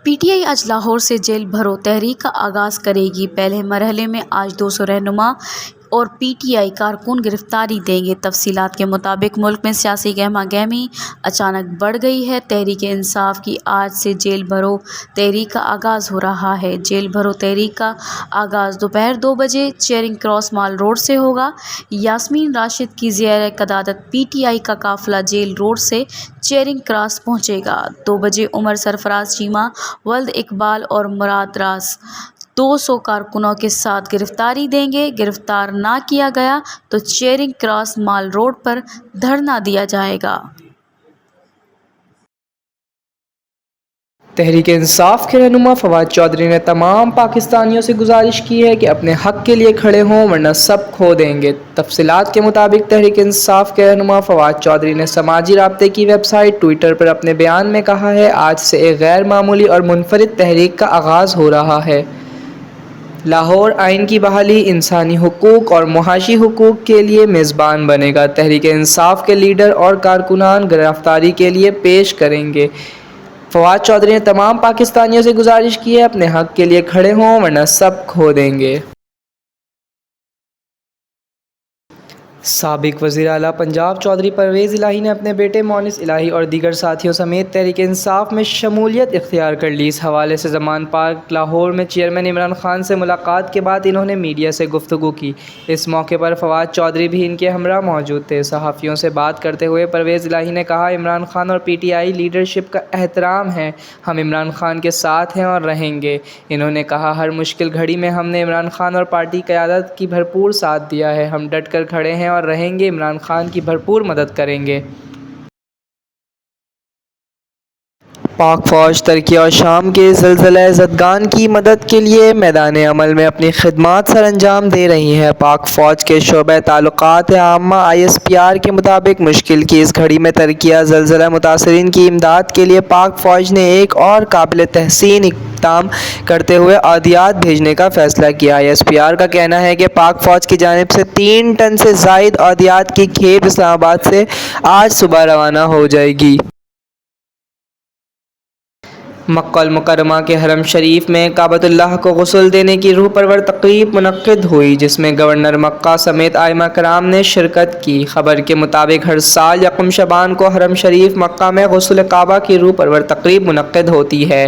P T I آج لاہور سے jail بھرو تحریک کا آغاز کرے گی۔ پہلے مرحلے میں آج 200 رہنما اور پی ٹی آئی کارکن گرفتاری دیں گے۔ تفصیلات کے مطابق ملک میں سیاسی گہما گہمی اچانک بڑھ گئی ہے۔ تحریک انصاف کی آج سے جیل بھرو تحریک کا آغاز ہو رہا ہے۔ جیل بھرو تحریک کا آغاز دوپہر 2 بجے چیئرنگ کراس مال روڈ سے ہوگا۔ یاسمین راشد کی زیر قیادت پی ٹی آئی کا قافلہ جیل روڈ سے چیئرنگ کراس پہنچے گا۔ 2 بجے عمر سرفراز چیمہ، ولد اقبال اور مراد راز 200 کارکنوں کے ساتھ گرفتاری دیں گے۔ گرفتار نہ کیا گیا تو چیئرنگ کراس مال روڈ پر دھرنا دیا جائے گا۔ تحریک انصاف کے رہنما فواد چودھری نے تمام پاکستانیوں سے گزارش کی ہے کہ اپنے حق کے لیے کھڑے ہوں ورنہ سب کھو دیں گے۔ تفصیلات کے مطابق تحریک انصاف کے رہنما فواد چودھری نے سماجی رابطے کی ویب سائٹ ٹوئٹر پر اپنے بیان میں کہا ہے، آج سے ایک غیر معمولی اور منفرد تحریک کا آغاز ہو رہا ہے۔ لاہور آئین کی بحالی، انسانی حقوق اور معاشی حقوق کے لیے میزبان بنے گا۔ تحریک انصاف کے لیڈر اور کارکنان گرفتاری کے لیے پیش کریں گے۔ فواد چودھری نے تمام پاکستانیوں سے گزارش کی ہے، اپنے حق کے لیے کھڑے ہوں ورنہ سب کھو دیں گے۔ سابق وزیر اعلیٰ پنجاب چودھری پرویز الہی نے اپنے بیٹے مونس الہی اور دیگر ساتھیوں سمیت تحریک انصاف میں شمولیت اختیار کر لی۔ اس حوالے سے زمان پارک لاہور میں چیئرمین عمران خان سے ملاقات کے بعد انہوں نے میڈیا سے گفتگو کی۔ اس موقع پر فواد چودھری بھی ان کے ہمراہ موجود تھے۔ صحافیوں سے بات کرتے ہوئے پرویز الہی نے کہا، عمران خان اور پی ٹی آئی لیڈرشپ کا احترام ہے، ہم عمران خان کے ساتھ ہیں اور رہیں گے۔ انہوں نے کہا، ہر مشکل گھڑی میں ہم نے عمران خان اور پارٹی قیادت کی بھرپور ساتھ دیا ہے، ہم ڈٹ کر کھڑے ہیں اور رہیں گے، عمران خان کی بھرپور مدد کریں گے۔ پاک فوج ترکی اور شام کے زلزلہ زدگان کی مدد کے لیے میدان عمل میں اپنی خدمات سر انجام دے رہی ہے۔ پاک فوج کے شعبہ تعلقات عامہ ISPR کے مطابق مشکل کی اس گھڑی میں ترکیہ زلزلہ متاثرین کی امداد کے لیے پاک فوج نے ایک اور قابل تحسین اقدام کرتے ہوئے عدیات بھیجنے کا فیصلہ کیا۔ ISPR کا کہنا ہے کہ پاک فوج کی جانب سے 3 ٹن سے زائد عدیات کی کھیپ اسلام آباد سے آج صبح روانہ ہو جائے گی۔ مکہ المکرمہ کے حرم شریف میں کعبۃ اللہ کو غسل دینے کی روح پرور تقریب منعقد ہوئی، جس میں گورنر مکہ سمیت ائمہ کرام نے شرکت کی۔ خبر کے مطابق ہر سال یکم شعبان کو حرم شریف مکہ میں غسل کعبہ کی روح پرور تقریب منعقد ہوتی ہے۔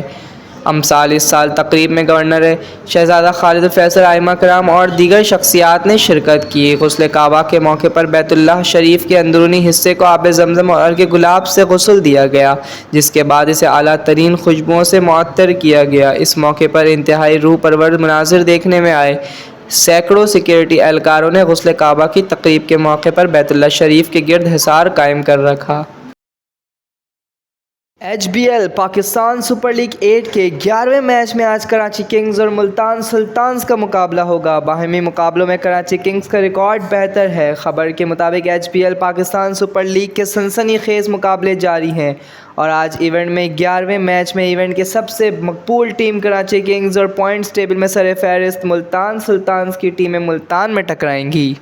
امثال اس سال تقریب میں گورنر شہزادہ خالد فیصل، ائمہ کرام اور دیگر شخصیات نے شرکت کی۔ غسل کعبہ کے موقع پر بیت اللہ شریف کے اندرونی حصے کو آب زمزم اور عرق گلاب سے غسل دیا گیا، جس کے بعد اسے اعلیٰ ترین خوشبوؤں سے معطر کیا گیا۔ اس موقع پر انتہائی روح پرور مناظر دیکھنے میں آئے۔ سینکڑوں سیکورٹی اہلکاروں نے غسل کعبہ کی تقریب کے موقع پر بیت اللہ شریف کے گرد حصار قائم کر رکھا۔ HBL پاکستان سپر لیگ 8 کے 11ویں میچ میں آج کراچی کنگز اور ملتان سلطانز کا مقابلہ ہوگا۔ باہمی مقابلوں میں کراچی کنگز کا ریکارڈ بہتر ہے۔ خبر کے مطابق HBL پاکستان سپر لیگ کے سنسنی خیز مقابلے جاری ہیں اور آج ایونٹ میں 11ویں میچ میں ایونٹ کی سب سے مقبول ٹیم کراچی کنگز اور پوائنٹس ٹیبل میں سر فہرست ملتان سلطانز کی ٹیمیں ملتان میں ٹکرائیں گی۔